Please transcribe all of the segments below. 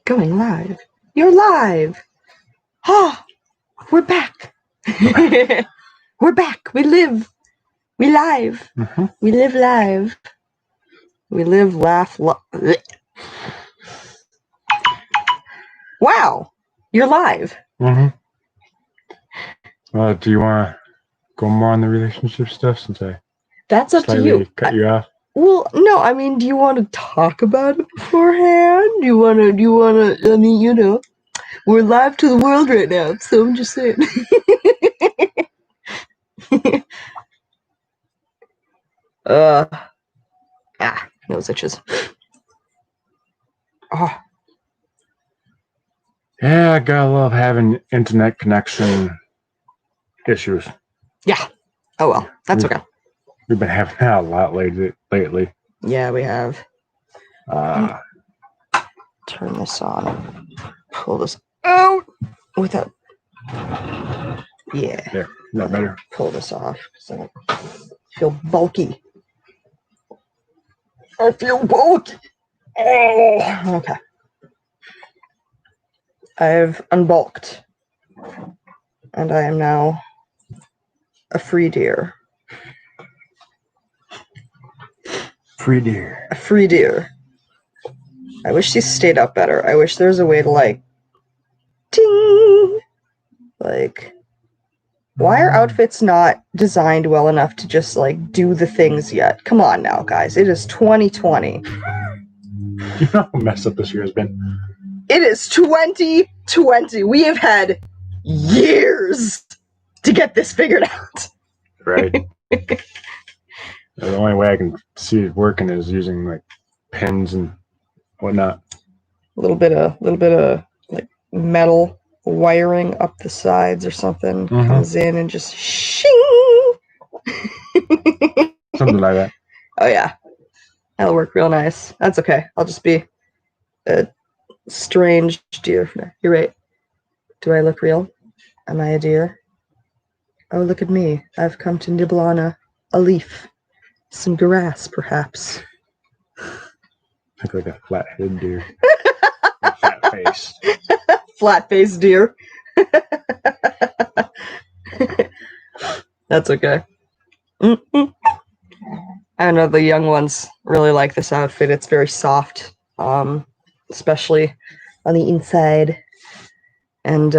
Going live. You're live. Ah, we're back. We're back. We live. We live. Mm-hmm. We live live. We live, laugh, Wow, you're live. Mm-hmm. Do you want to go more on the relationship stuff since I That's up to you. cut you off? Well, no, I mean, do you want to talk about it beforehand? Do you want to, I mean, you know, we're live to the world right now, so I'm just saying. Nose itches. Oh. Yeah, I gotta love having internet connection issues. Yeah. Oh, well, that's okay. We've been having that a lot lately. Yeah, we have. Turn this on. Pull this out without. Yeah. There, not better. Pull this off because I feel bulky. I feel bulky. Oh, okay. I've unbulked, and I am now a free deer. Free deer. A free deer. I wish these stayed up better. I wish there was a way to, like, ting! Like, why are outfits not designed well enough to just, like, do the things yet? Come on now, guys. It is 2020. You know how messed up this year has been? It is 2020. We have had years to get this figured out. Right. The only way I can see it working is using, like, pins and whatnot. A little bit of like metal wiring up the sides or something comes in and just shing. Something like that. Oh yeah, that'll work real nice. That's okay. I'll just be a strange deer. You're right. Do I look real? Am I a deer? Oh, look at me. I've come to nibble on a leaf. Some grass, perhaps. Look like a flat-headed deer. Flat face. Flat-faced deer. That's okay. I know the young ones really like this outfit. It's very soft, especially on the inside. And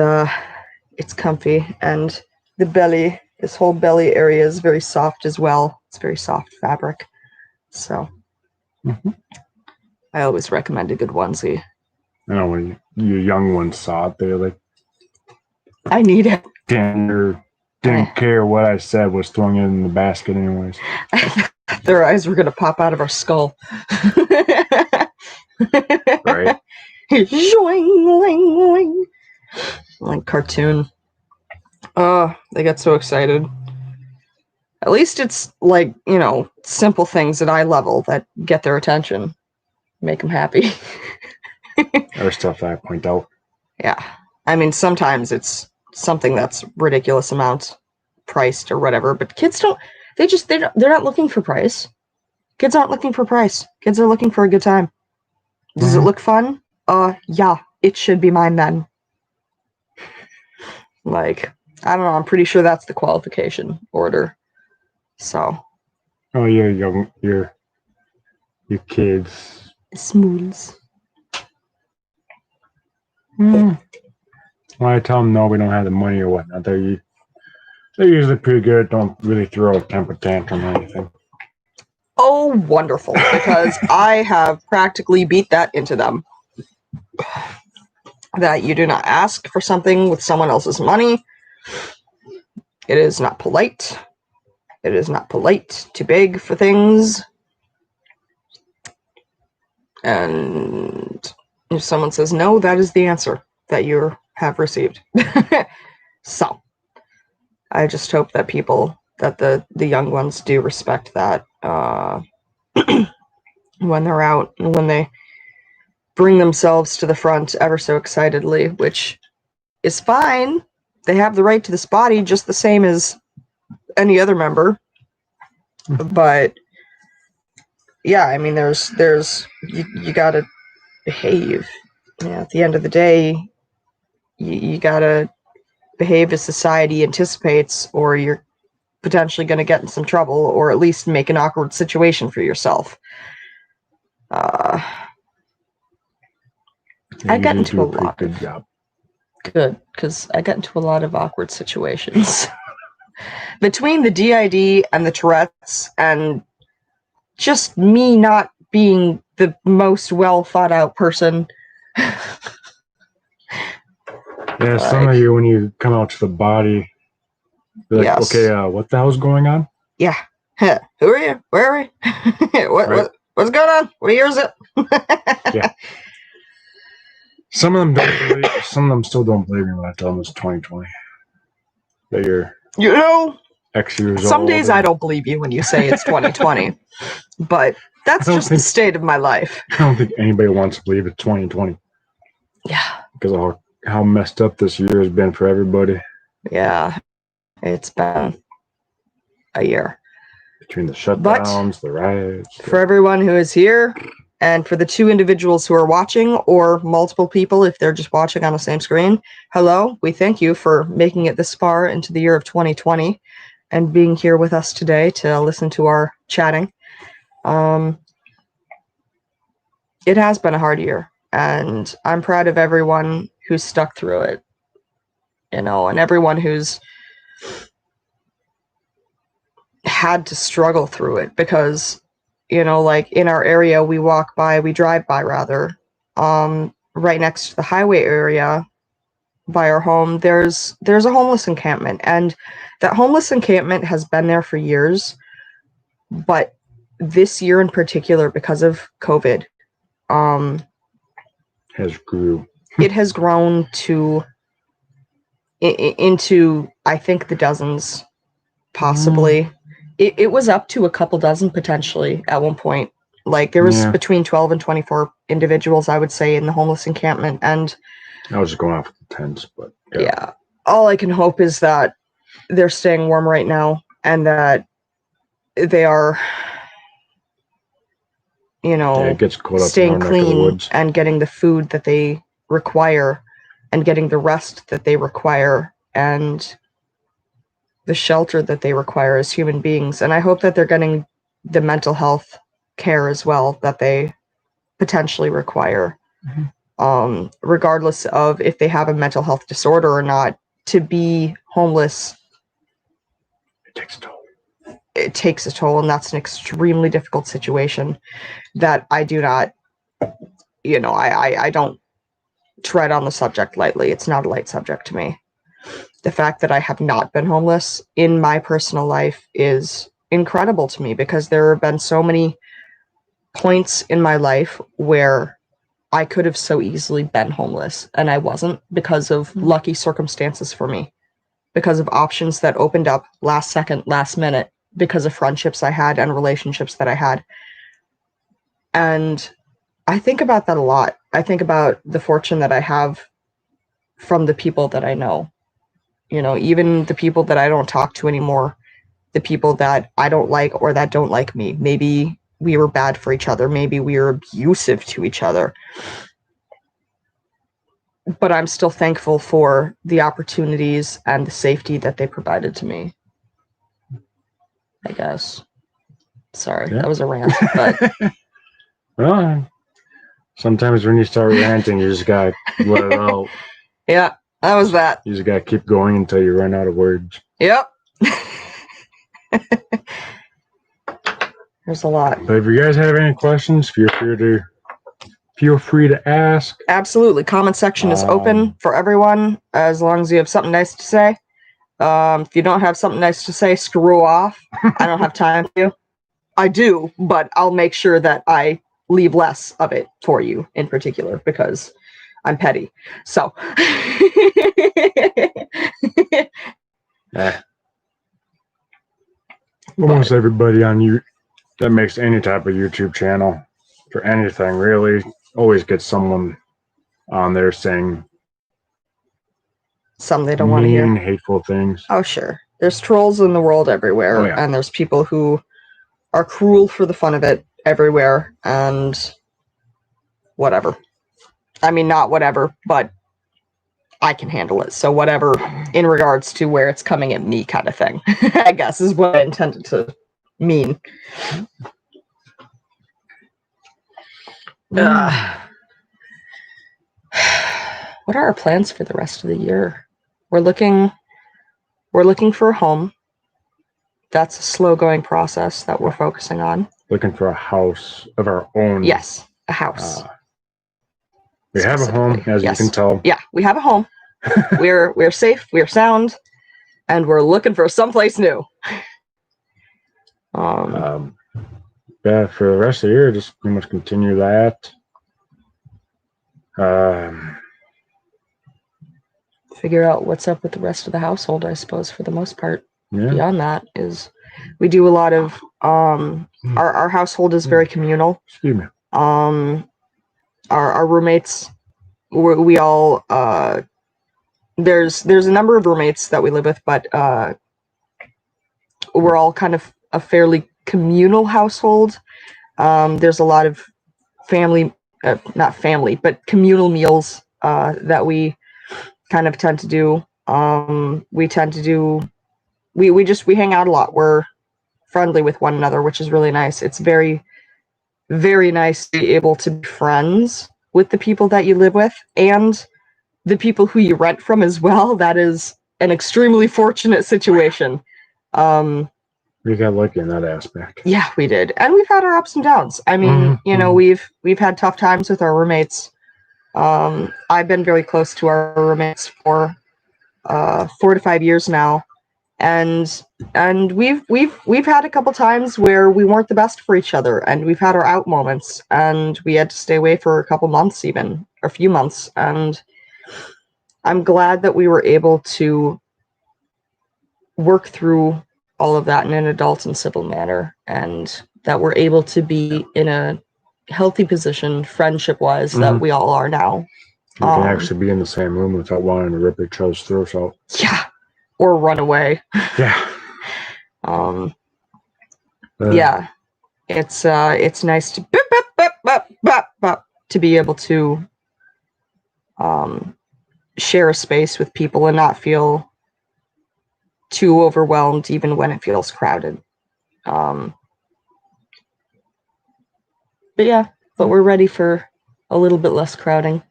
it's comfy. And the belly, this whole belly area is very soft as well. It's very soft fabric. So I always recommend a good onesie. I know when you young ones saw it, they were like, I need it. Didn't care what I said, was throwing it in the basket anyways. Their eyes were going to pop out of our skull. Right? Zoing, like cartoon. Oh, they get so excited. At least it's like, you know, simple things at eye level that get their attention. Make them happy. Other stuff that I point out. Yeah. I mean, sometimes it's something that's ridiculous amounts priced or whatever, but kids don't, they're not looking for price. Kids aren't looking for price. Kids are looking for a good time. Does it look fun? Yeah, it should be mine then. Like, I don't know, I'm pretty sure that's the qualification order. So. Oh, you're young, your kids. Smooths. When I tell them no, we don't have the money or whatnot, they're usually pretty good. Don't really throw a temper tantrum or anything. Oh, wonderful, because I have practically beat that into them. That you do not ask for something with someone else's money. It is not polite. It is not polite to beg for things. And if someone says no, that is the answer that you have received. So, I just hope that the young ones do respect that when they're out and when they bring themselves to the front ever so excitedly, which is fine. They have the right to this body just the same as any other member. But yeah, I mean, there's you gotta behave. Yeah, at the end of the day, you gotta behave as society anticipates, or you're potentially going to get in some trouble, or at least make an awkward situation for yourself. I get usually into do a a pretty lot good of job. good because I get into a lot of awkward situations between the DID and the Tourette's, and just me not being the most well thought out person. Yeah, some of you, when you come out to the body, you're like, Yes. okay, what the hell's going on? Yeah. Who are you? Where are we? What's going on? What year is it? Yeah. Some of them don't believe. Some of them still don't believe me when I tell them it's 2020. That you're You know, X years some old. days I don't believe you when you say it's 2020, but that's just the state of my life. I don't think anybody wants to believe it's 2020 Yeah. because of how messed up this year has been for everybody. Yeah. It's been a year. Between the shutdowns, the riots. For everyone who is here, and for the 2 individuals who are watching, or multiple people if they're just watching on the same screen, hello. We thank you for making it this far into the year of 2020 and being here with us today to listen to our chatting. It has been a hard year, and I'm proud of everyone who's stuck through it, and everyone who's had to struggle through it, because like in our area, we drive by rather, right next to the highway area by our home, there's a homeless encampment, and that homeless encampment has been there for years, but this year in particular, because of COVID, it has grown to into, I think, the dozens, possibly. It was up to a couple dozen potentially at one point. Like there was between 12 and 24 individuals, I would say, in the homeless encampment. And I was just going off the tents, but yeah. All I can hope is that they're staying warm right now, and that they are, it gets cold staying clean and getting the food that they require, and getting the rest that they require, and the shelter that they require as human beings. And I hope that they're getting the mental health care as well that they potentially require, regardless of if they have a mental health disorder or not. To be homeless, it takes a toll, and that's an extremely difficult situation that I do not, I don't tread on the subject lightly. It's not a light subject to me. The fact that I have not been homeless in my personal life is incredible to me, because there have been so many points in my life where I could have so easily been homeless, and I wasn't, because of lucky circumstances for me, because of options that opened up last second, last minute, because of friendships I had and relationships that I had. And I think about that a lot. I think about the fortune that I have from the people that I know. Even the people that I don't talk to anymore, the people that I don't like or that don't like me. Maybe we were bad for each other. Maybe we were abusive to each other. But I'm still thankful for the opportunities and the safety that they provided to me, I guess. Sorry, that was a rant. But well, sometimes when you start ranting, you just gotta let it out. Yeah, that was that. You just gotta keep going until you run out of words. Yep. There's a lot. But if you guys have any questions, feel free to ask. Absolutely. Comment section is open for everyone, as long as you have something nice to say. If you don't have something nice to say, screw off. I don't have time for you. I do, but I'll make sure that I leave less of it for you in particular, because I'm petty. So almost everybody on you that makes any type of YouTube channel for anything really always gets someone on there saying some they don't want to hear, hateful things. Oh, sure. There's trolls in the world everywhere, and there's people who are cruel for the fun of it everywhere, and whatever. I mean, not whatever, but I can handle it. So whatever in regards to where it's coming at me kind of thing, I guess is what I intended to mean. What are our plans for the rest of the year? We're looking for a home. That's a slow going process that we're focusing on. Looking for a house of our own. Yes, a house. We have a home, as you can tell. Yeah, we have a home. we're safe, we're sound, and we're looking for someplace new. Yeah, for the rest of the year, just pretty much continue that. Figure out what's up with the rest of the household, I suppose, for the most part. Yeah. Beyond that is we do a lot of our household is very communal. Excuse me. Our roommates, we all there's a number of roommates that we live with, but we're all kind of a fairly communal household. There's a lot of not family, but communal meals that we kind of tend to do. We hang out a lot. We're friendly with one another, which is really nice. It's very, very nice to be able to be friends with the people that you live with and the people who you rent from as well. That is an extremely fortunate situation. We got lucky in that aspect. Yeah, we did. And we've had our ups and downs. I mean, we've had tough times with our roommates. I've been very close to our roommates for 4 to 5 years now. And we've had a couple times where we weren't the best for each other, and we've had our out moments, and we had to stay away for a couple months, even a few months. And I'm glad that we were able to work through all of that in an adult and civil manner, and that we're able to be in a healthy position, friendship-wise, that we all are now. We can actually be in the same room without wanting to rip each other's throats out. Yeah. Or run away. Yeah. Yeah. It's nice to be able to share a space with people and not feel too overwhelmed even when it feels crowded. But we're ready for a little bit less crowding.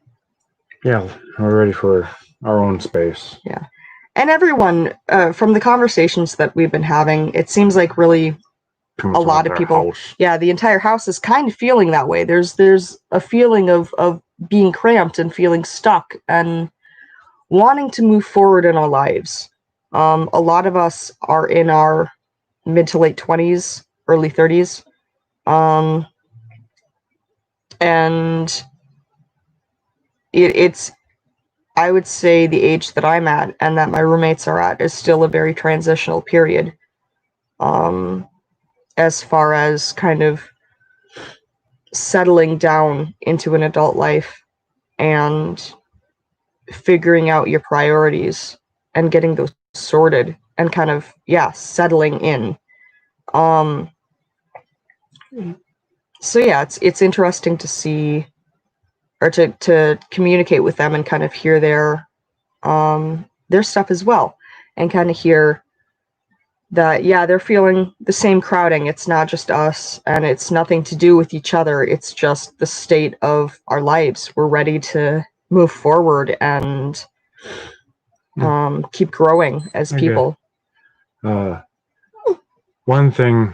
Yeah, we're ready for our own space. Yeah. And everyone, from the conversations that we've been having, it seems like really a lot of people, the entire house is kind of feeling that way. There's a feeling of being cramped and feeling stuck and wanting to move forward in our lives. A lot of us are in our mid to late 20s, early 30s. And it's I would say the age that I'm at and that my roommates are at is still a very transitional period. As far as kind of settling down into an adult life and figuring out your priorities and getting those sorted and kind of, settling in. So it's interesting to see or to communicate with them and kind of hear their stuff as well, and kind of hear that, they're feeling the same crowding. It's not just us, and it's nothing to do with each other. It's just the state of our lives. We're ready to move forward and keep growing as people. One thing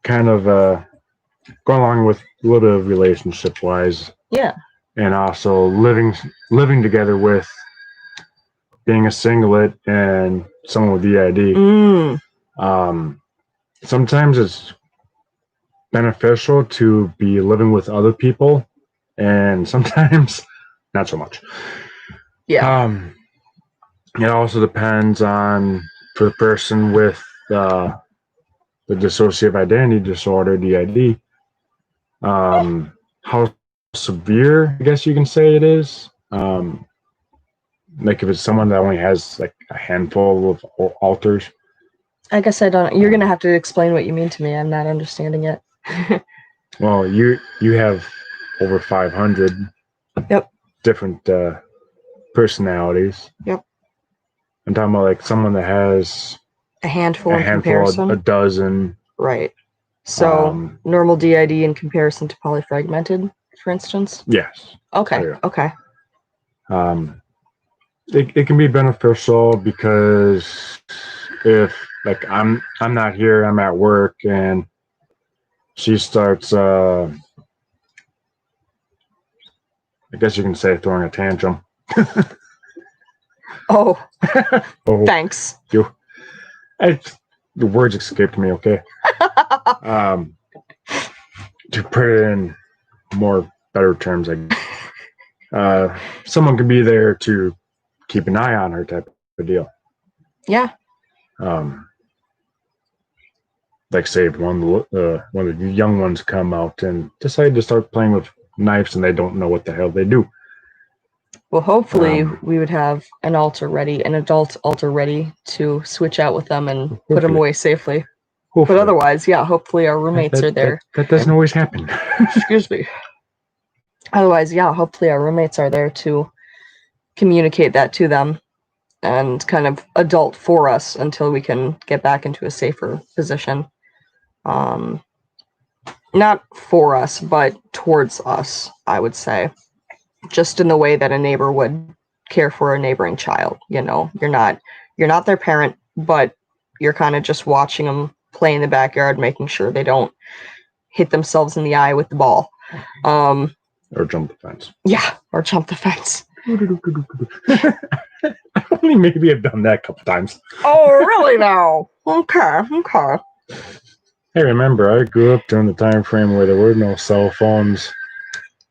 kind of going along with a little bit of relationship wise. Yeah. And also living together with being a singlet and someone with EID. Sometimes it's beneficial to be living with other people, and sometimes not so much. Yeah. It also depends on, for the person with the dissociative identity disorder, DID, how severe, I guess you can say it is. Like if it's someone that only has like a handful of alters. I guess I don't. You're gonna have to explain what you mean to me. I'm not understanding it. Well, you have over 500. Yep. different personalities. Yep. I'm talking about like someone that has A handful a in handful, comparison. a dozen. Right. So normal DID in comparison to polyfragmented, for instance. Yes. Okay. Yeah. Okay. It can be beneficial because if like I'm not here, I'm at work, and she starts I guess you can say throwing a tantrum. Oh, Oh, thanks. The words escaped me. Okay. To put it in more better terms, someone could be there to keep an eye on her, type of deal. Yeah. Like say if one of the young ones come out and decide to start playing with knives and they don't know what the hell they do. Well, hopefully we would have an adult altar ready to switch out with them and put them away safely. Hopefully. But otherwise, yeah, hopefully our roommates are there. That doesn't always happen. Excuse me. Otherwise, yeah, hopefully our roommates are there to communicate that to them and kind of adult for us until we can get back into a safer position. Not for us, but towards us, I would say. Just in the way that a neighbor would care for a neighboring child. You know, you're not their parent, but you're kind of just watching them play in the backyard, making sure they don't hit themselves in the eye with the ball. Or jump the fence. Yeah, or jump the fence. Only maybe I've done that a couple times. Oh, really now? Okay. Hey, remember, I grew up during the time frame where there were no cell phones.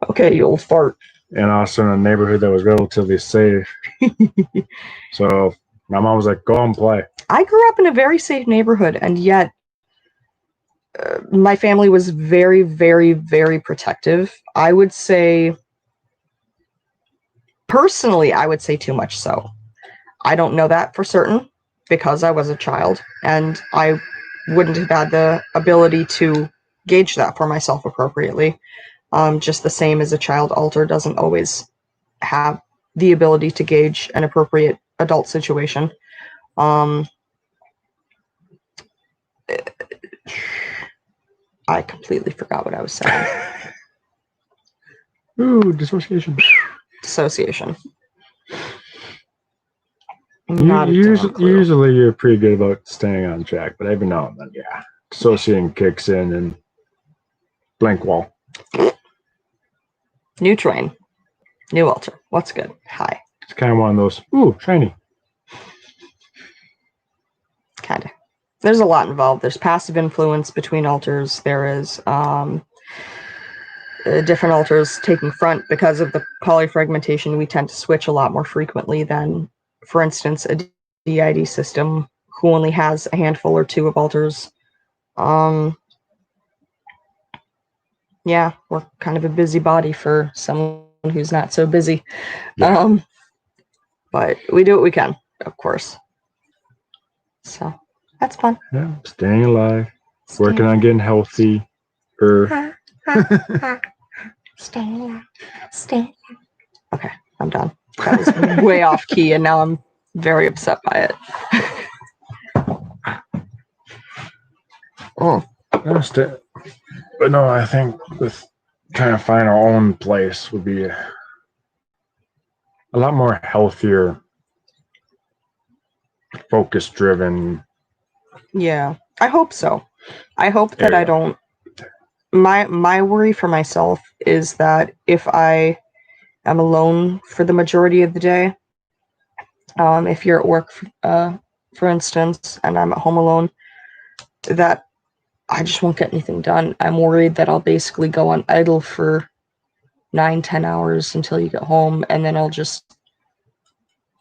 Okay, you old fart. And also in a neighborhood that was relatively safe. So my mom was like, go and play. I grew up in a very safe neighborhood, and yet my family was very, very, very protective. I would say, personally, I would say too much so. I don't know that for certain because I was a child, and I wouldn't have had the ability to gauge that for myself appropriately. Just the same as a child alter doesn't always have the ability to gauge an appropriate adult situation. I completely forgot what I was saying. Ooh, dissociation. Usually you're pretty good about staying on track, but every now and then, yeah. Dissociating kicks in and blank wall. New train. New altar. What's good? Hi. It's kind of one of those, ooh, shiny. Kind of. There's a lot involved. There's passive influence between altars. There is different altars taking front because of the polyfragmentation. We tend to switch a lot more frequently than, for instance, a DID system who only has a handful or two of altars. Yeah, we're kind of a busybody for someone who's not so busy. Yeah. But we do what we can, of course. So that's fun. Yeah, staying alive, working on getting healthy. Staying alive. Okay, I'm done. That was way off key, and now I'm very upset by it. Oh, but no, I think with trying to find our own place would be a lot more healthier, focus-driven. Yeah, I hope so. I hope that I don't. My worry for myself is that if I am alone for the majority of the day, if you're at work, for instance, and I'm at home alone, that I just won't get anything done. I'm worried that I'll basically go on idle for 9-10 hours until you get home, and then I'll just,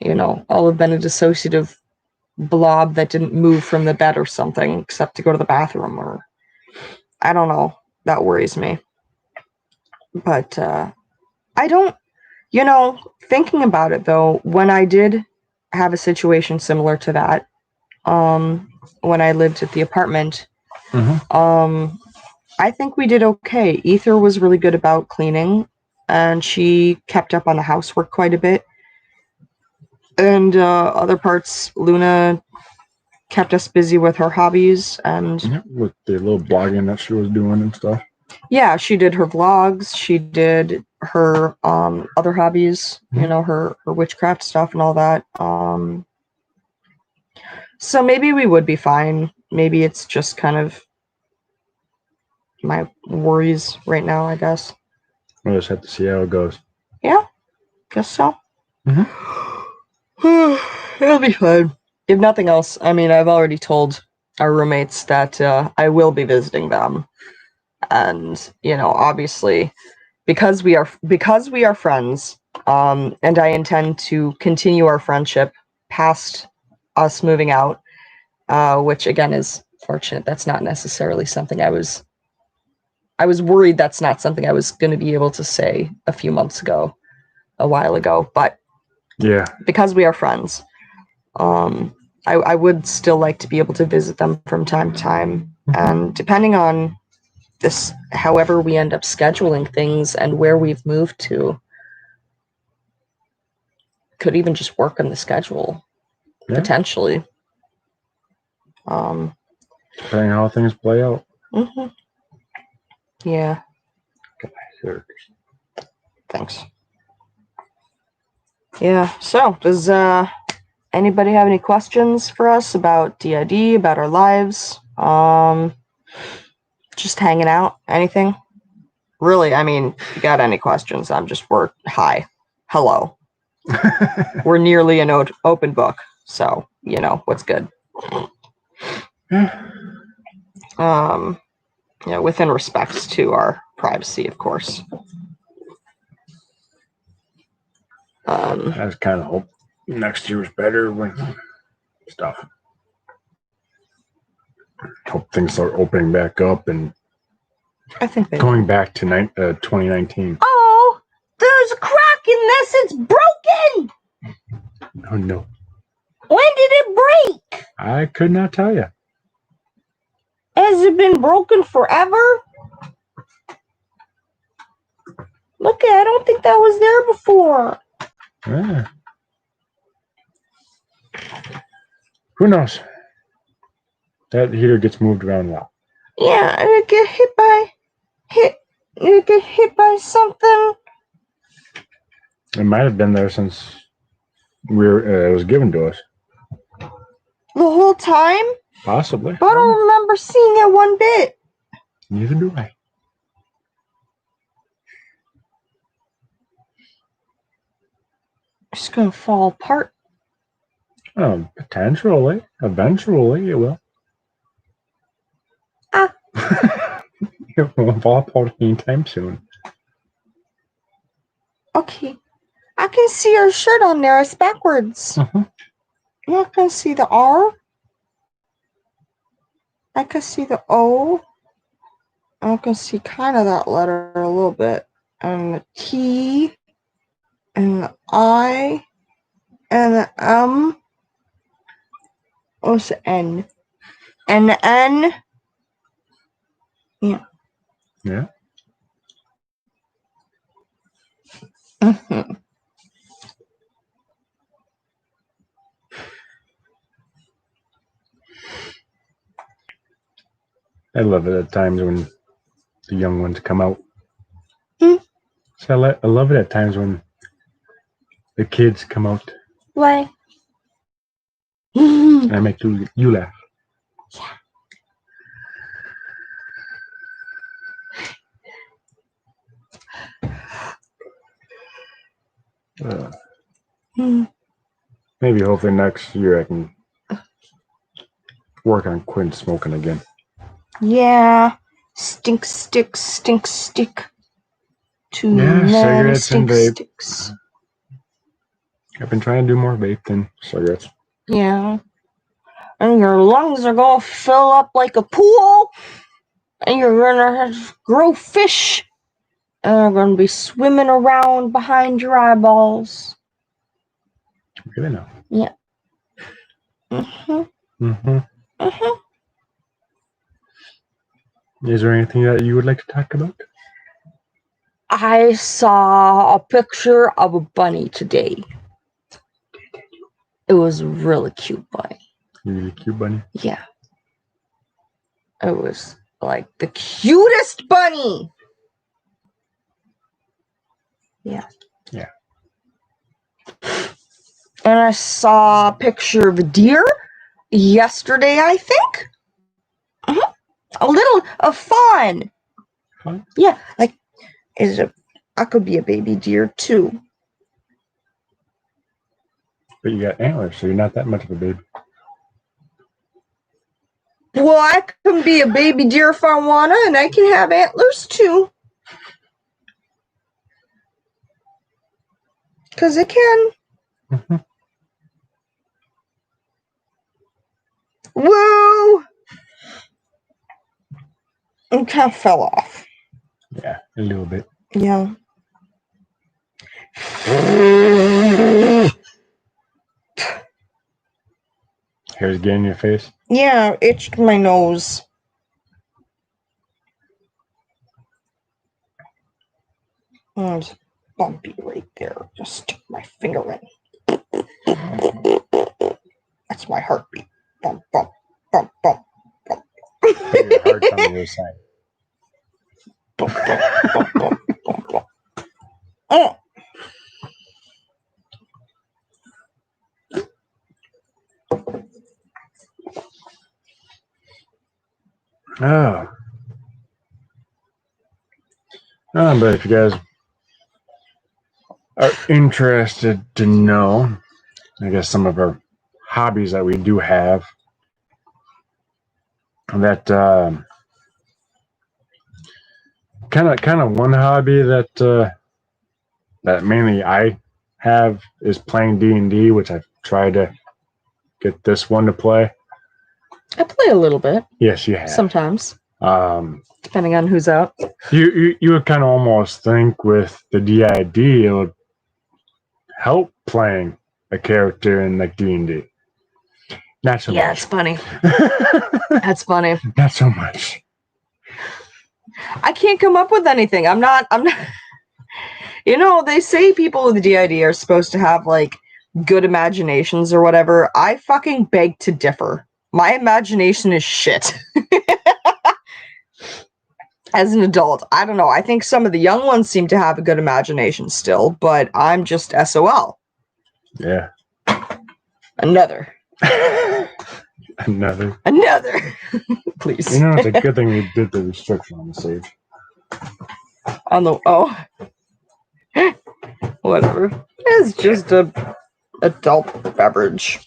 I'll have been a dissociative blob that didn't move from the bed or something except to go to the bathroom, or I don't know. That worries me. But I don't, thinking about it though, when I did have a situation similar to that, when I lived at the apartment, I think we did okay. Ether was really good about cleaning. and she kept up on the housework quite a bit. And other parts, Luna kept us busy with her hobbies, and Yeah, with the little blogging that she was doing and stuff. yeah, she did her vlogs, she did her other hobbies, you know, her witchcraft stuff and all that. So maybe we would be fine. Maybe it's just kind of my worries right now, I guess. We'll just have to see how it goes. Yeah, guess so. Mm-hmm. It'll be fun. If nothing else, I mean, I've already told our roommates that I will be visiting them, and you know, obviously, because we are friends, and I intend to continue our friendship past us moving out, which again is fortunate. That's not necessarily something I was worried that's not something I was going to be able to say a few months ago, a while ago, but Yeah. because we are friends, I would still like to be able to visit them from time to time. And depending on this, however we end up scheduling things and where we've moved to, could even just work on the schedule, potentially. Depending on how things play out. Mm-hmm. Yeah. Sure. Thanks. Yeah. So, does anybody have any questions for us about DID, about our lives? Just hanging out? Anything? Really, I mean, if you got any questions, we're hi. Hello. We're nearly an open book, so you know what's good. You know, within respects to our privacy, of course. I just kind of hope next year was better when stuff. Hope things start opening back up and I think they going back to 2019. Oh, there's a crack in this. It's broken. Oh no! When did it break? I could not tell you. Has it been broken forever? Look, I don't think that was there before. Yeah. Who knows? That heater gets moved around a lot. Yeah, and it get hit by something. It might have been there since it was given to us. The whole time? Possibly. But I don't remember seeing it one bit. Neither do I. It's gonna fall apart. Potentially. Eventually, it will. It won't fall apart anytime soon. Okay. I can see your shirt on there. It's backwards. Uh-huh. I'm not gonna see the R. I can see the O. I can see kind of that letter a little bit. And the T. And the I. And the M. What's the N? And the N. Yeah. Yeah. Mm-hmm. I love it at times when the young ones come out. Hmm? So I love it at times when the kids come out. Why? I make you laugh. Maybe hopefully next year I can work on quitting smoking again. Yeah. Stink stick, stink stick. Too many cigarettes stink and vape. sticks. I've been trying to do more vape than cigarettes. Yeah. And your lungs are gonna fill up like a pool. And you're gonna grow fish. And they're gonna be swimming around behind your eyeballs. Really now. Yeah. Mm-hmm. Mm-hmm. Mm-hmm. Is there anything that you would like to talk about? I saw a picture of a bunny today. It was a really cute bunny. Really cute bunny. Yeah. It was like the cutest bunny. Yeah. Yeah. And I saw a picture of a deer yesterday, I think. A little of fawn. Fun. Yeah, like I could be a baby deer too. But you got antlers, so you're not that much of a baby. Well, I can be a baby deer if I wanna, and I can have antlers too. 'Cause I can. Mm-hmm. Woo! It kind of fell off. Yeah, a little bit. Yeah. Hair's getting in your face. Yeah, itched my nose. And it's bumpy right there. Just stick my finger in. That's my heartbeat. Bump, bump, bump, bump, bump. But your heart's on the other side. Bump, bump, bump, bump, bump, bump. Oh. Oh. But if you guys are interested to know, I guess some of our hobbies that we do have, that kind of one hobby that that mainly I have is playing D&D, which I've tried to get this one to play. I play a little bit. Yes, you have. Sometimes. Um, Depending on who's out. you would kind of almost think with the DID it would help playing a character in like D&D. Not so Yeah, much. it's funny. That's funny. Not so much. I can't come up with anything. I'm not You know, they say people with DID are supposed to have like good imaginations or whatever. I fucking beg to differ. My imagination is shit. As an adult, I don't know. I think some of the young ones seem to have a good imagination still, but I'm just SOL. Yeah. Another. Another. Please. You know, it's a good thing we did the restriction on the save. On the whatever. It's just a adult beverage.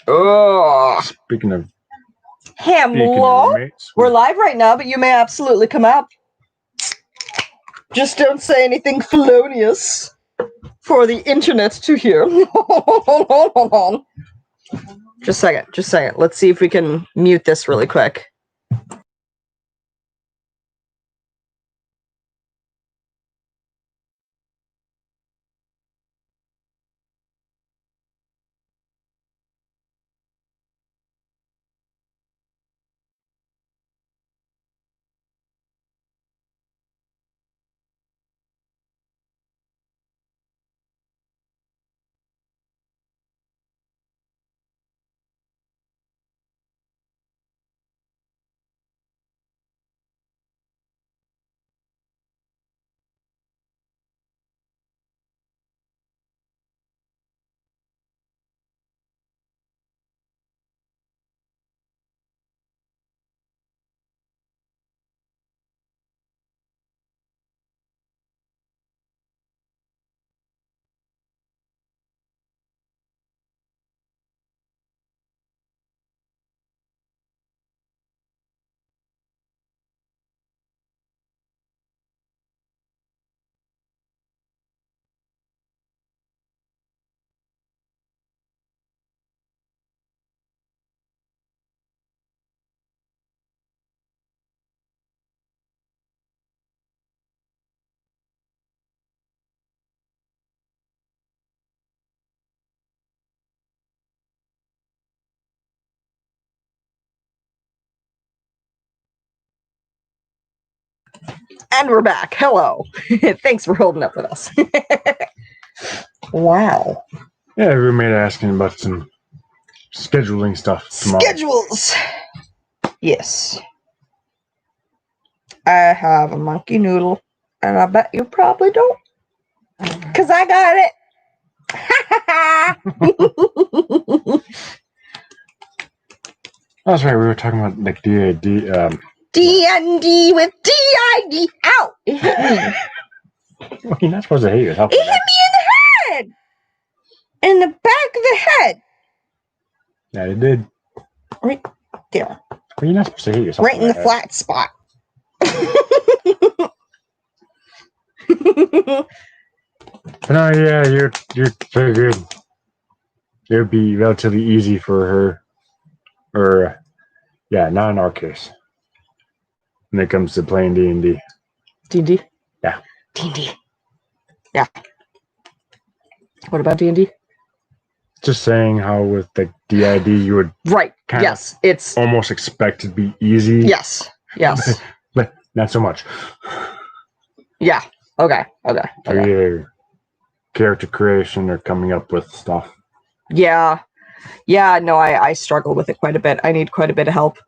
Oh. Speaking of Hello. roommates, We're live right now, but you may absolutely come up. Just don't say anything felonious for the internet to hear. Just a second. Let's see if we can mute this really quick. And we're back. Hello. Thanks for holding up with us. Wow. Yeah, roommate asking about some scheduling stuff tomorrow. Schedules. Yes. I have a monkey noodle, and I bet you probably don't. Because I got it. That's right. We were talking about like DAD. D&D with D-I-D. Ow! It hit me. Well, you're not supposed to hate yourself. It hit me in the head. In the back of the head. Yeah, it did. Right there. Well, you're not supposed to hate yourself. Right in the flat spot. But no, yeah, you're very good. It would be relatively easy for her, or yeah, not in our case. When it comes to playing D&D. D&D? Yeah. D&D. Yeah. What about D&D? Just saying how with the DID you would Right. Kinda. Yes. It's almost expect it to be easy. yes. Yes. But not so much. Yeah. Okay. Okay. For Okay. either character creation or coming up with stuff. Yeah. Yeah, no, I struggle with it quite a bit. I need quite a bit of help.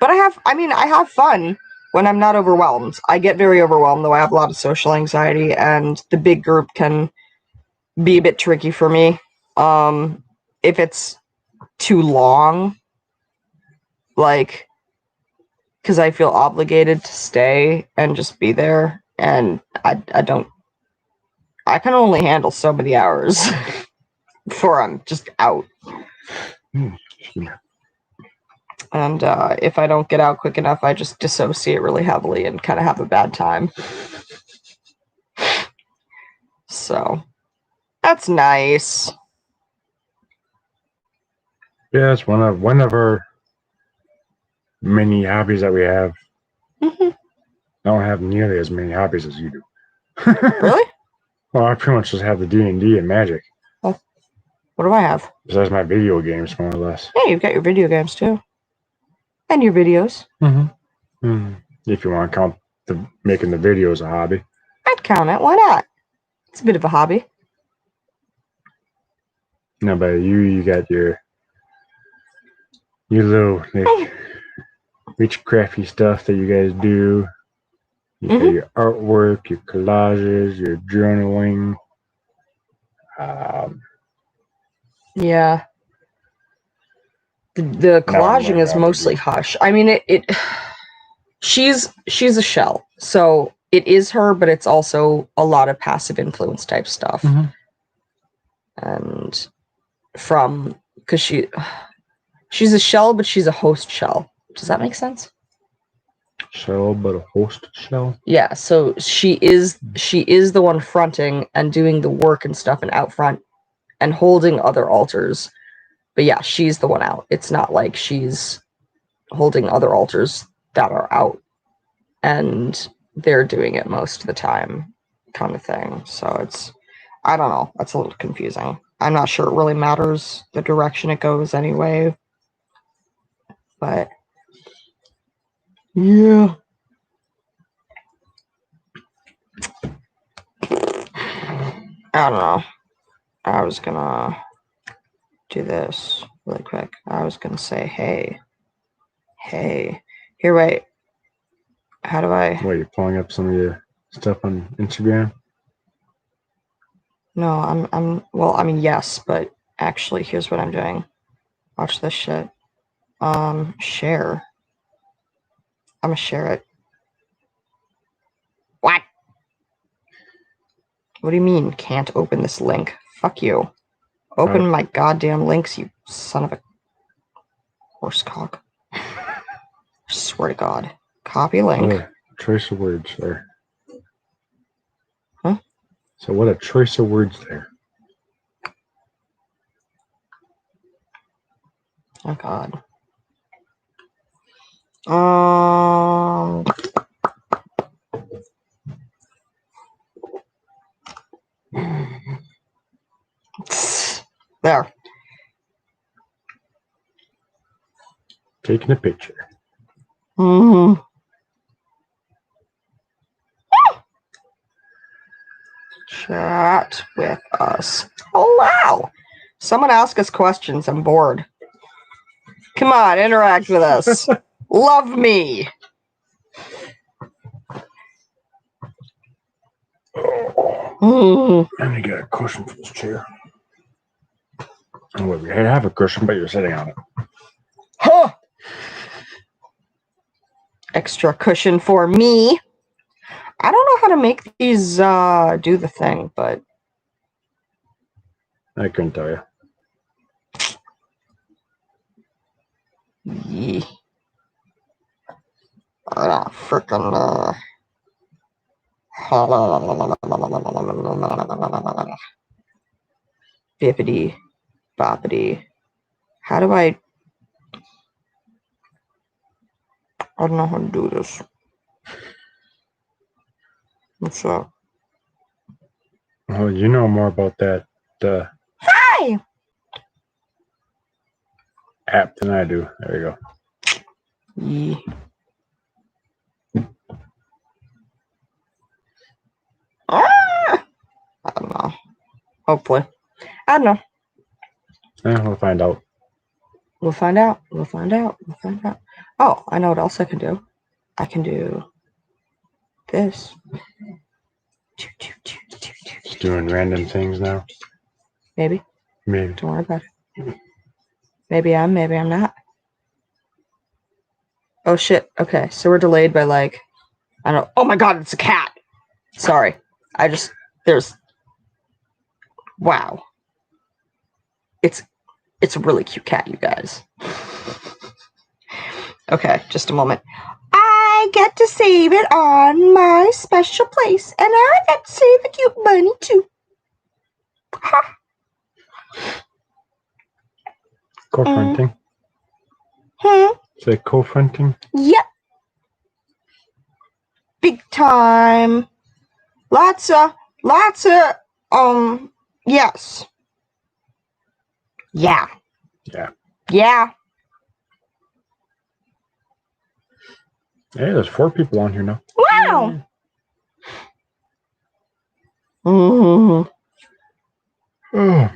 But I have fun when I'm not overwhelmed. I get very overwhelmed though. I have a lot of social anxiety and the big group can be a bit tricky for me. If it's too long, like, because I feel obligated to stay and just be there, and I can only handle so many hours before I'm just out. And if I don't get out quick enough, I just dissociate really heavily and kind of have a bad time. So, that's nice. Yeah, it's one of our many hobbies that we have. Mm-hmm. I don't have nearly as many hobbies as you do. Really? Well, I pretty much just have the D&D and Magic. Oh, what do I have? Besides my video games, more or less. Yeah, you've got your video games too. And your videos. Mm-hmm. Mm-hmm. If you want to count making the videos a hobby. I'd count it. Why not? It's a bit of a hobby. No, but you got your little like, witchcrafty stuff that you guys do. You got your artwork, your collages, your journaling. Yeah. The collaging is mostly Hush. I mean, she's a shell, so it is her, but it's also a lot of passive influence type stuff. Mm-hmm. And because she's a shell, but she's a host shell. Does that make sense? Shell, but a host shell. Yeah. So she is the one fronting and doing the work and stuff and out front and holding other altars. But yeah, she's the one out. It's not like she's holding other altars that are out and they're doing it most of the time, kind of thing. So I don't know. That's a little confusing. I'm not sure it really matters the direction it goes anyway. But yeah. I don't know. I was gonna do this really quick. I was gonna say, hey, here, wait. How do I? What, you're pulling up some of your stuff on Instagram? No, well, I mean, yes, but actually, here's what I'm doing. Watch this shit. Share. I'm gonna share it. What? What do you mean, can't open this link? Fuck you. Open my goddamn links, you son of a horsecock. I swear to God. Copy link. What a choice of words there. Huh? So what a choice of words there. Oh God. There. Taking a picture. Mm-hmm. chat with us. Hello! Someone ask us questions. I'm bored. Come on, interact with us. Love me. I need to get a cushion for this chair. Oh, wait, we have a cushion, but you're sitting on it. Huh! Extra cushion for me. I don't know how to make these do the thing, but I couldn't tell you. yeah. Freaking bippity boppity. How do I don't know how to do this. What's up? Well, you know more about that Hi! app than I do. There you go. Yeah. I don't know. Hopefully. I don't know. We'll find out. We'll find out. We'll find out. We'll find out. Oh, I know what else I can do. I can do this. Just doing random things now. Maybe. Maybe. Don't worry about it. Maybe I'm not. Oh shit. Okay, so we're delayed by like I don't know. Oh my god, it's a cat. Sorry. There's wow. It's a really cute cat, you guys. Okay, just a moment. I get to save it on my special place, and I get to save the cute bunny too. Ha. Co-fronting. Say co-fronting. Yep. Big time. Lots of, yes. Yeah. Yeah. Yeah. Hey, there's 4 people on here now. Wow. Mm-hmm. Oh.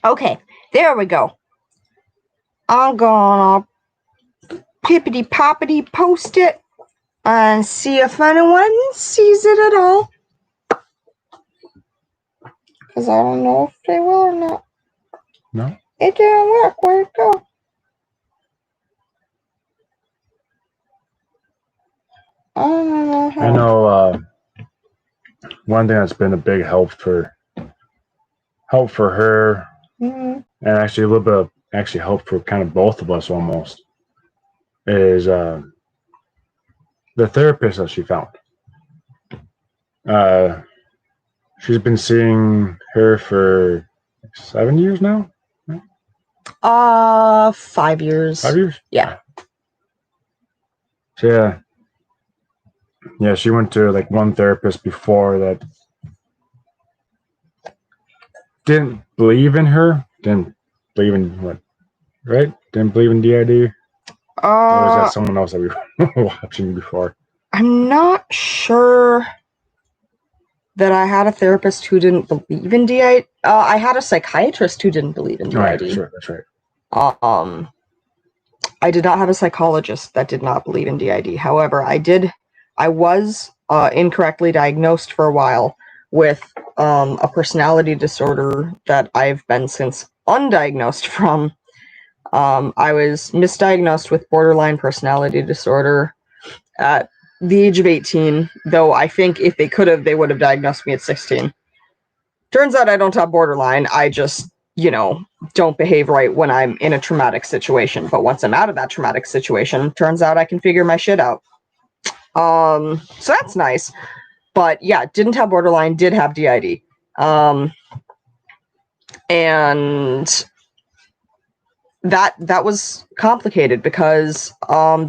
Okay, there we go. I'm gonna pippity poppity post it and see if anyone sees it at all. Because I don't know if they will or not. No? It didn't work. Where'd it go? I don't know how. I know one thing that's been a big help for her, Mm-hmm. and actually a little bit of actually help for kind of both of us almost, is the therapist that she found. She's been seeing her for 7 years now. 5 years. 5 years? Yeah. So yeah, she went to like one therapist before that didn't believe in her, didn't believe in what, right? Didn't believe in DID. Or was that someone else that we were watching before? I'm not sure that I had a therapist who didn't believe in DID. I had a psychiatrist who didn't believe in DID. Right, that's right. I did not have a psychologist that did not believe in DID. However, I was incorrectly diagnosed for a while with a personality disorder that I've been since undiagnosed from. I was misdiagnosed with borderline personality disorder at the age of 18, though I think if they could have, they would have diagnosed me at 16. Turns out I don't have borderline. I just, don't behave right when I'm in a traumatic situation. But once I'm out of that traumatic situation, turns out I can figure my shit out. So that's nice. But yeah, didn't have borderline, did have DID. And that was complicated because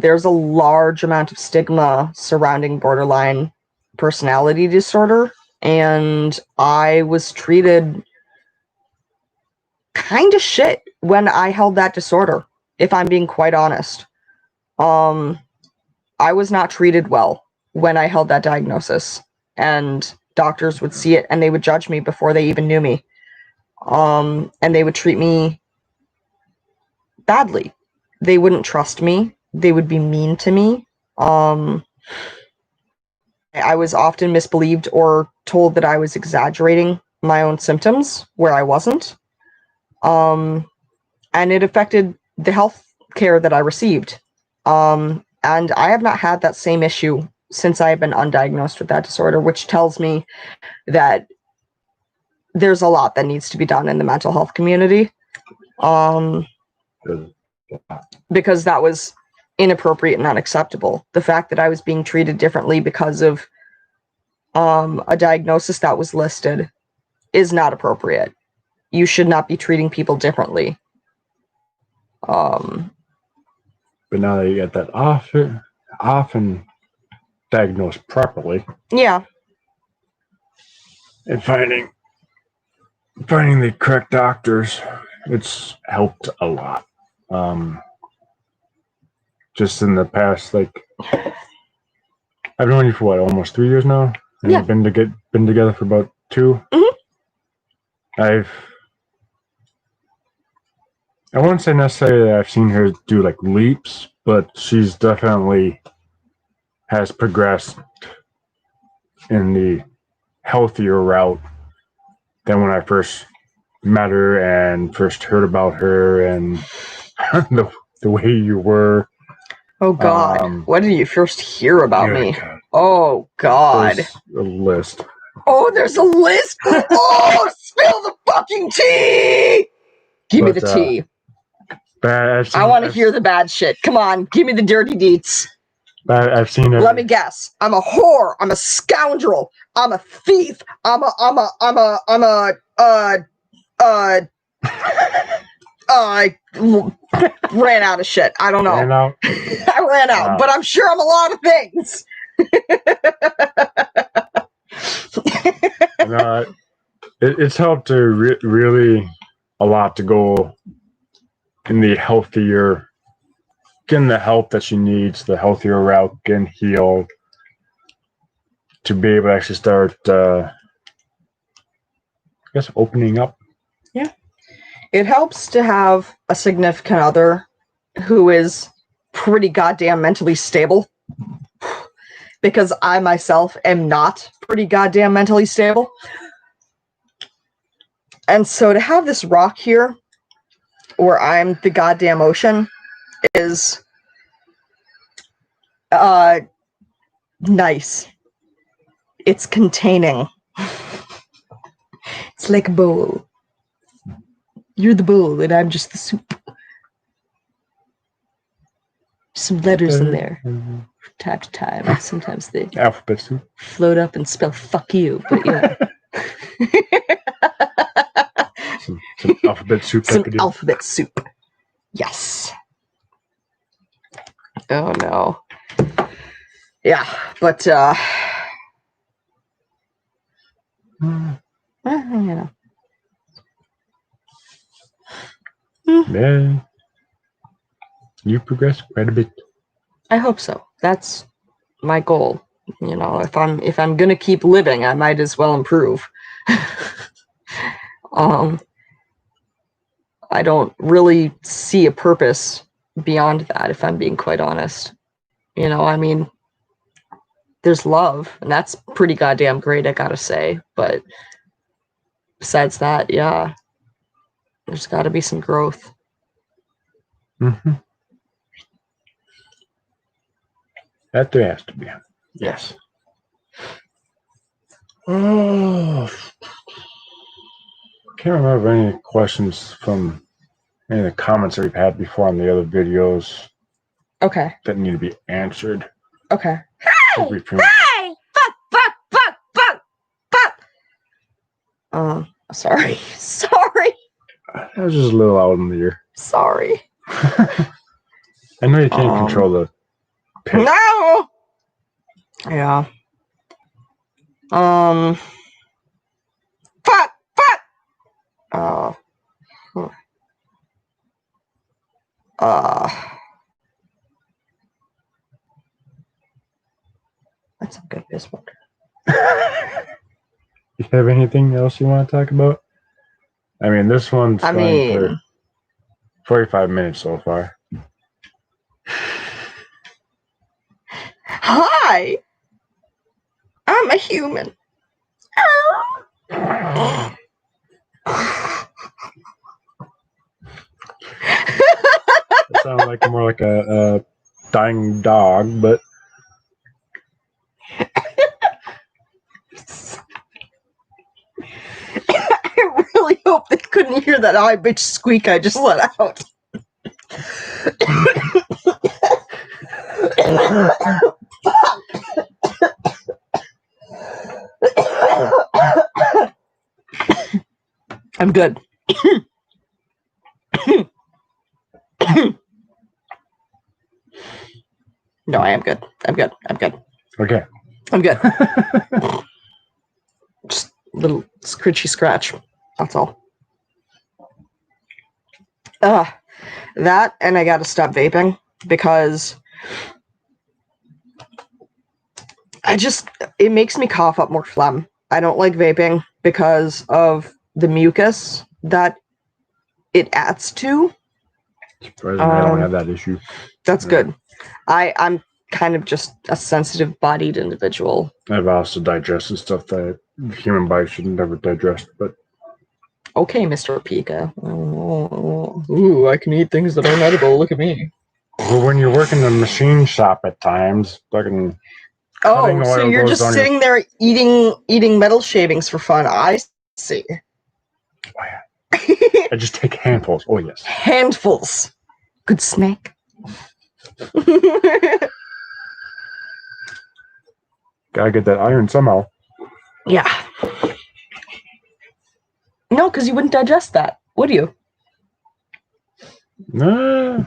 there's a large amount of stigma surrounding borderline personality disorder, and I was treated kind of shit when I held that disorder, if I'm being quite honest. I was not treated well. when I held that diagnosis, and doctors would see it and they would judge me before they even knew me. And they would treat me badly. They wouldn't trust me. They would be mean to me. I was often misbelieved or told that I was exaggerating my own symptoms where I wasn't. And it affected the health care that I received. And I have not had that same issue since I have been undiagnosed with that disorder, which tells me that there's a lot that needs to be done in the mental health community. Because that was inappropriate and unacceptable. The fact that I was being treated differently because of a diagnosis that was listed is not appropriate. You should not be treating people differently. But now that you get that often diagnosed properly. Yeah. And finding the correct doctors, it's helped a lot. Just in the past, like, I've known you for what, almost 3 years now? And Yeah. we've been together for about 2. Mm-hmm. I wouldn't say necessarily that I've seen her do like leaps, but she's definitely has progressed in the healthier route than when I first met her and first heard about her and the way you were. Oh God! When did you first hear about me? God. Oh God! There's a list. Oh, there's a list. Oh, spill the fucking tea! Give me the tea. I want to hear the bad shit. Come on, give me the dirty deets. I've seen it. Let me guess. I'm a whore. I'm a scoundrel. I'm a thief. I ran out of shit. I don't know. I ran out, but I'm sure I'm a lot of things. It's helped her really a lot to go in the healthier, getting the help that she needs, the healthier route, getting healed, to be able to actually start, I guess, opening up. Yeah. It helps to have a significant other who is pretty goddamn mentally stable, because I myself am not pretty goddamn mentally stable. And so to have this rock here, where I'm the goddamn ocean, is nice. It's containing. It's like a bowl. You're the bowl and I'm just the soup. Some letters in there from time to time. Sometimes they alphabet soup float up and spell fuck you, but yeah. some alphabet soup. Some alphabet soup. Yes. Oh no. Yeah, but you know. Yeah. You progress quite a bit. I hope so. That's my goal. You know, if I'm gonna keep living, I might as well improve. I don't really see a purpose beyond that, if I'm being quite honest. You know, I mean, there's love, and that's pretty goddamn great, I gotta say. But besides that, yeah, there's got to be some growth. Mm-hmm. That there has to be. Yes. Oh, can't remember any questions from any of the comments that we've had before on the other videos. Okay. That need to be answered. Okay. Hey! Hey! Fuck! Sorry. Sorry. That was just a little out in the ear. Sorry. I know you can't control the pitch. No! Yeah. Fuck! I That's a good piss water. You have anything else you want to talk about? I mean, this one's going for 45 minutes so far. Hi! I'm a human. It sounds like more like a dying dog, but I really hope they couldn't hear that high bitch squeak I just let out. I'm good. No, I am good. I'm good. I'm good. okay. I'm good. Just a little scritchy scratch. That's all. That, and I gotta stop vaping because it makes me cough up more phlegm. I don't like vaping because of the mucus that it adds to. Surprisingly, I don't have that issue. That's good. I'm kind of just a sensitive bodied individual. I've also digested stuff that human bodies should never digest, but okay, Mr. Pika. Ooh, I can eat things that aren't edible. Look at me. well, when you're working the machine shop at times, fucking oh, so you're just sitting there eating metal shavings for fun. I see. Oh, yeah. I just take handfuls. Oh yes, handfuls. Good snack. Gotta get that iron somehow. Yeah. No, because you wouldn't digest that, would you? Nah.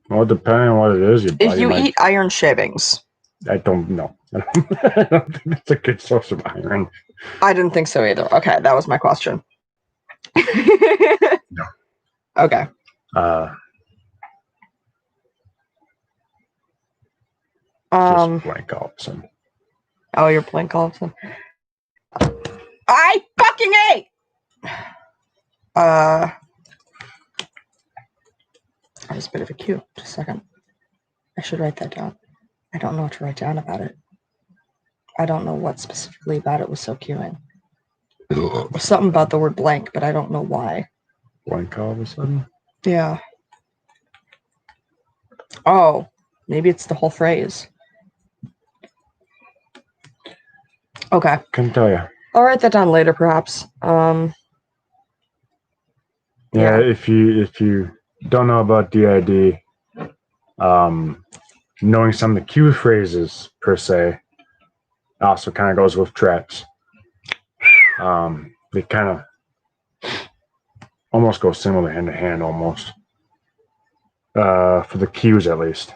Well, depending on what it is, if you eat iron shavings. I don't know. I don't think it's a good source of iron. I didn't think so either. Okay, that was my question. No. Okay. Just blank all of a sudden. Oh, you're blank all of a sudden. I fucking ate! That was a bit of a cue. Just a second. I should write that down. I don't know what to write down about it. I don't know what specifically about it was so cueing. Something about the word blank, but I don't know why. Blank all of a sudden? Yeah. Oh, maybe it's the whole phrase. Okay. Couldn't tell you. I'll write that down later, perhaps. Yeah, if you don't know about DID, knowing some of the cue phrases per se also kind of goes with traps. They kind of almost go similar hand to hand, almost for the cues at least.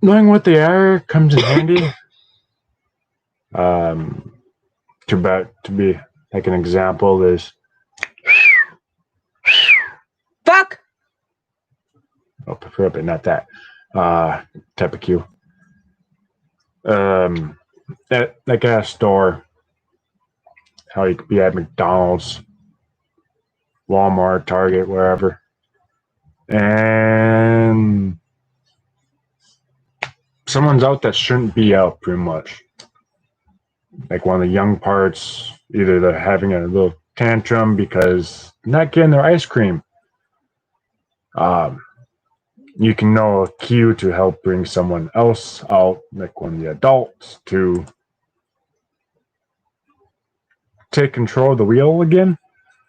Knowing what they are comes in handy. To be like an example is fuck. Oh, preferably not that type of cue. At like at a store, how you could be at McDonald's, Walmart, Target, wherever, and someone's out that shouldn't be out pretty much. Like one of the young parts, either they're having a little tantrum because they're not getting their ice cream. You can know a cue to help bring someone else out, like one of the adults, to take control of the wheel again.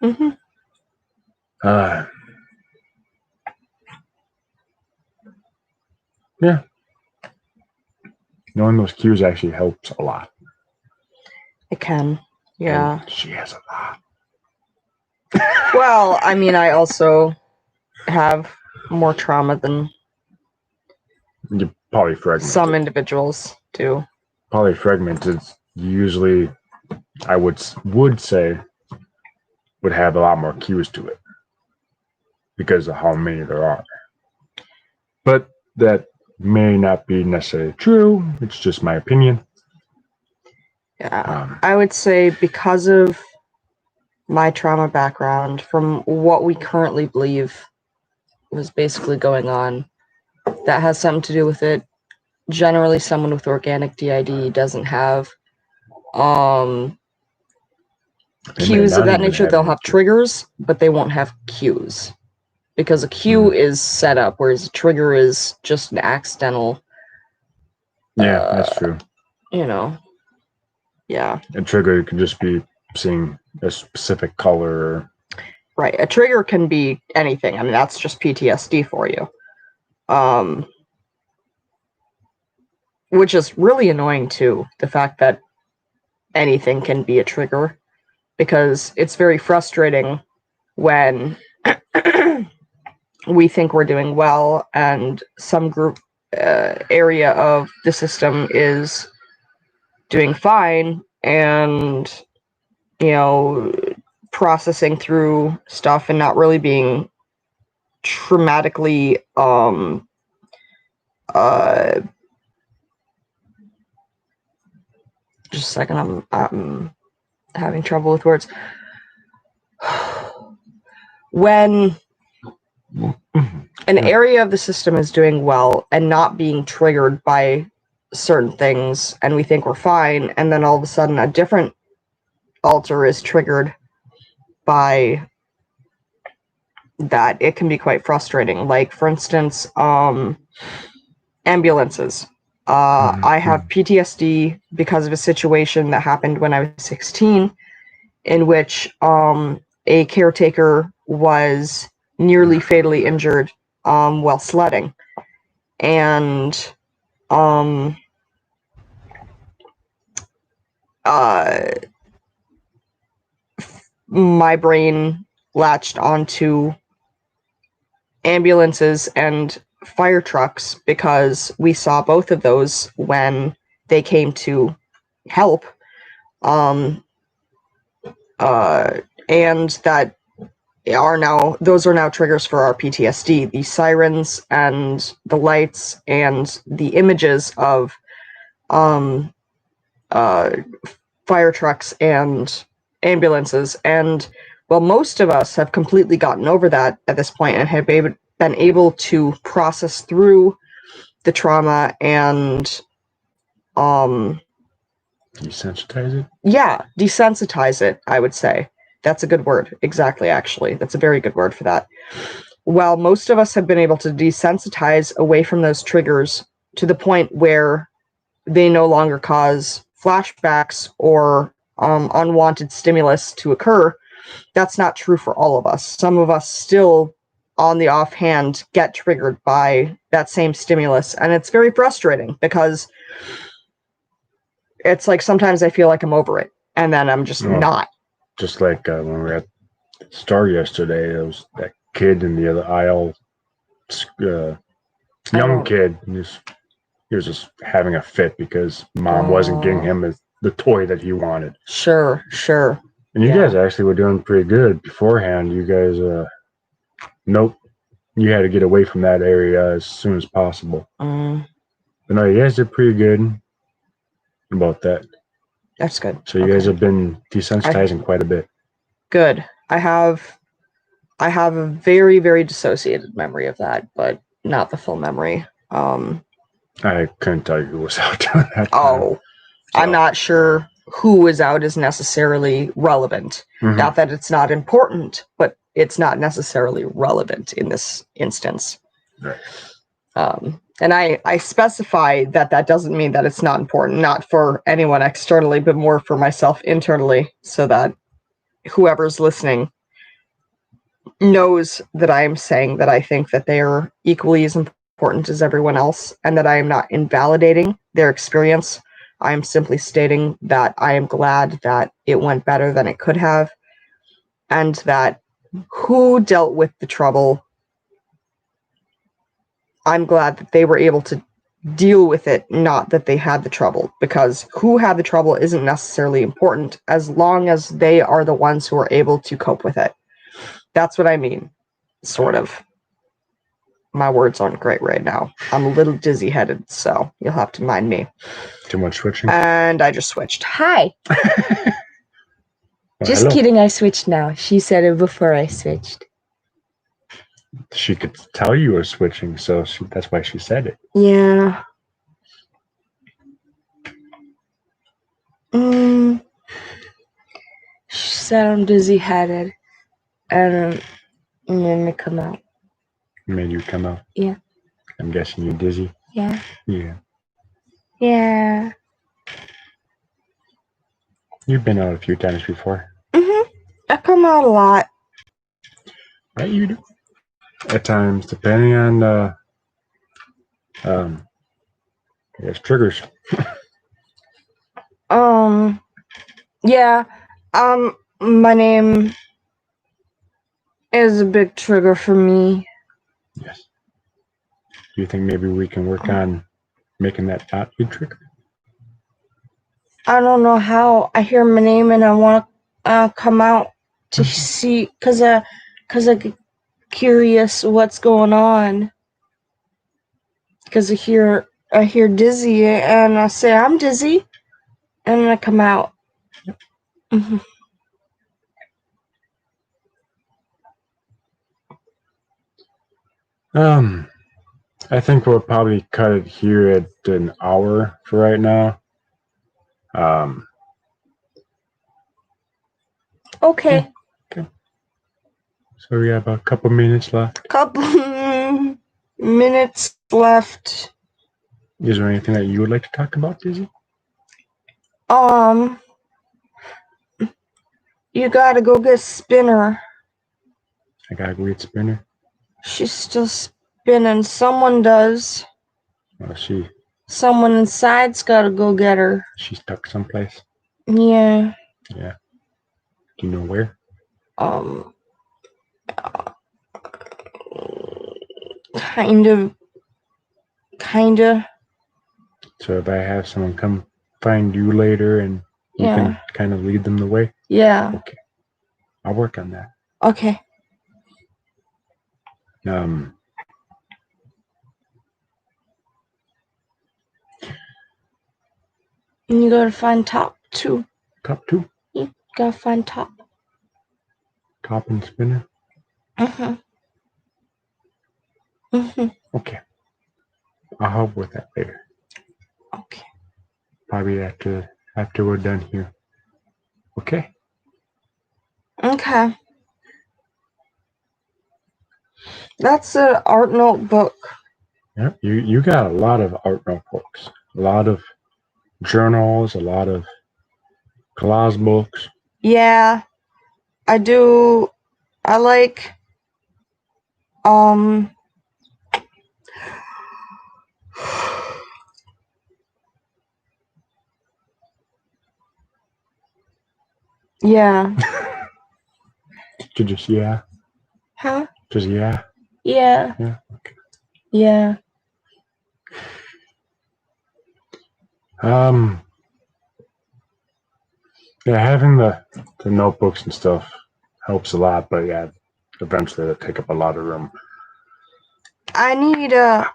Mm-hmm. Yeah. Knowing those cues actually helps a lot. It can. Yeah. And she has a lot. Well, I mean, I also have more trauma than You're polyfragmented. some individuals do. Polyfragmented usually, I would say, would have a lot more cues to it because of how many there are. But that may not be necessarily true. It's just my opinion. Yeah, I would say because of my trauma background, from what we currently believe was basically going on, that has something to do with it. Generally, someone with organic DID doesn't have cues of that nature. They'll have triggers, but they won't have cues. Because a cue is set up, whereas a trigger is just an accidental. Yeah, that's true. Yeah. A trigger could just be seeing a specific color. Right. A trigger can be anything. I mean, that's just PTSD for you. Which is really annoying too, the fact that anything can be a trigger, because it's very frustrating when we think we're doing well and some group area of the system is doing fine and, processing through stuff and not really being traumatically just a second, I'm having trouble with words. When an area of the system is doing well and not being triggered by certain things, and we think we're fine, and then all of a sudden a different altar is triggered by that, it can be quite frustrating. Like, for instance, ambulances. I have PTSD because of a situation that happened when I was 16, in which a caretaker was nearly fatally injured while sledding. And my brain latched onto ambulances and fire trucks because we saw both of those when they came to help. And that those are now triggers for our PTSD. The sirens and the lights and the images of fire trucks and ambulances. And well, most of us have completely gotten over that at this point and have been able to process through the trauma and desensitize it? Yeah, desensitize it, I would say. That's a good word. Exactly, actually. That's a very good word for that. Well, most of us have been able to desensitize away from those triggers to the point where they no longer cause flashbacks or unwanted stimulus to occur. That's not true for all of us. Some of us still, on the offhand, get triggered by that same stimulus, and it's very frustrating because it's like sometimes I feel like I'm over it, and then I'm just not. Just like when we were at the store yesterday, there was that kid in the other aisle, young kid, he was just having a fit because mom wasn't getting him the toy that he wanted. Sure. And you guys actually were doing pretty good beforehand. You guys, nope, you had to get away from that area as soon as possible. But no, you guys did pretty good about that. That's good. So you guys have been desensitizing quite a bit. Good. I have a very, very dissociated memory of that, but not the full memory. I couldn't tell you who was out doing that. I'm not sure who was out is necessarily relevant. Not that it's not important, but it's not necessarily relevant in this instance. Right. And I specify that doesn't mean that it's not important, not for anyone externally, but more for myself internally, so that whoever's listening knows that I am saying that I think that they are equally as important as everyone else, and that I am not invalidating their experience. I am simply stating that I am glad that it went better than it could have, and that who dealt with the trouble, I'm glad that they were able to deal with it, not that they had the trouble, because who had the trouble isn't necessarily important as long as they are the ones who are able to cope with it. That's what I mean, sort of. my words aren't great right now. I'm a little dizzy-headed, so you'll have to mind me. Too much switching. And I just switched. Hi. Well, Just hello. kidding, I switched now. She said it before I switched. She could tell you were switching, so that's why she said it. Yeah. She said I'm dizzy-headed. And made me come out. Made you come out? Yeah. I'm guessing you're dizzy? Yeah. Yeah. Yeah. You've been out a few times before. I come out a lot. Right, you do. At times, depending on I guess triggers. Yeah. My name is a big trigger for me. Yes. Do you think maybe we can work on making that not a trigger? I don't know how. I hear my name and I want to come out to see, cause I get curious what's going on. Cause I hear dizzy and I say I'm dizzy, and I come out. Mm-hmm. I think we'll probably cut it here at an hour for right now. Okay. Okay. So we have a couple minutes left. Couple minutes left. Is there anything that you would like to talk about, Dizzy? You gotta go get Spinner. I gotta go get Spinner. She's still spinning. Someone does. Oh, Someone inside's gotta go get her. she's stuck someplace. Yeah. Yeah. Do you know where? Kinda. So if I have someone come find you later and you can kind of lead them the way? Yeah. Okay. I'll work on that. Okay. And you gotta find Top too. Top 2? You gotta find Top. Top and Spinner? Okay. I'll help with that later. Okay. Probably after we're done here. Okay. Okay. That's an art notebook. Yep. You got a lot of art notebooks, a lot of journals, a lot of collage books. Yeah, I do. I like. Yeah. Just yeah. Huh? Just yeah. Yeah. Yeah. Okay. Yeah. Yeah, having the notebooks and stuff helps a lot, but yeah, eventually they take up a lot of room. I need a.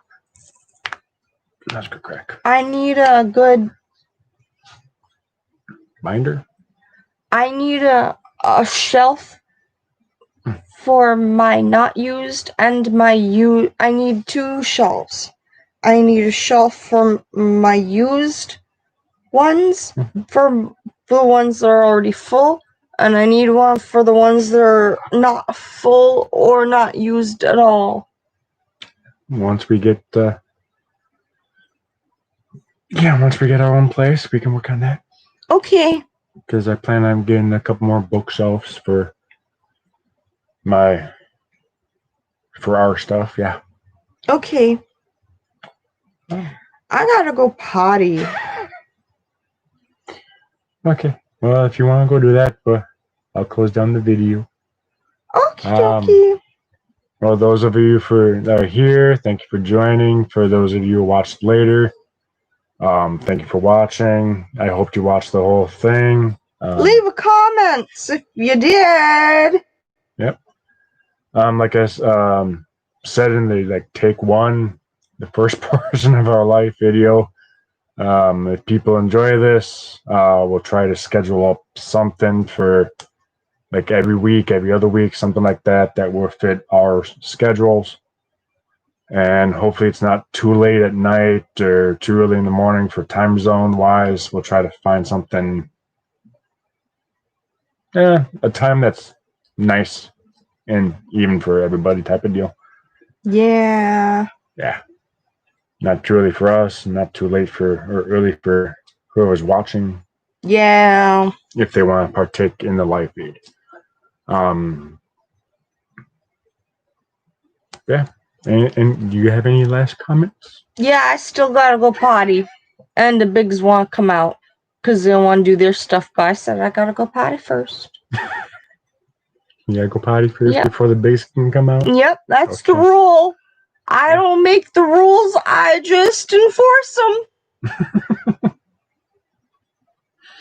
That's good crack. I need a good. Binder? I need a shelf for my not used and my I need 2 shelves. I need a shelf for my used ones, for the ones that are already full, and I need one for the ones that are not full or not used at all. Once we get our own place, we can work on that. Okay. Because I plan on getting a couple more bookshelves for our stuff. Yeah. Okay. I gotta go potty. Okay. Well, if you want to go do that, but I'll close down the video. Okay. Well, those of you that are here, thank you for joining. For those of you who watched later, thank you for watching. I hope you watched the whole thing. Leave a comment if you did. Yep. Like I set in the like take one, the first portion of our live video. If people enjoy this, we'll try to schedule up something for like every week, every other week, something like that will fit our schedules. And hopefully it's not too late at night or too early in the morning for time zone wise. We'll try to find something, a time that's nice and even for everybody type of deal. Yeah. Yeah. Not too early for us, not too late or early for whoever's watching. Yeah. If they want to partake in the live feed. Yeah. And do you have any last comments? Yeah, I still gotta go potty. And the bigs want to come out because they want to do their stuff. But I said I gotta go potty first. You gotta go potty first Yep. before the base can come out? Yep, that's the Okay. rule. I don't make the rules, I just enforce them.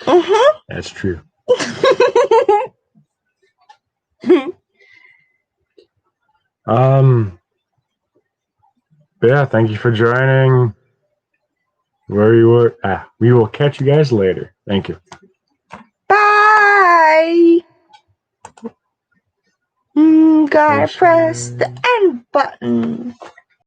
Mm-hmm. That's true. But yeah, thank you for joining. Where you were. We will catch you guys later. Thank you. Bye. Gotta press the end button.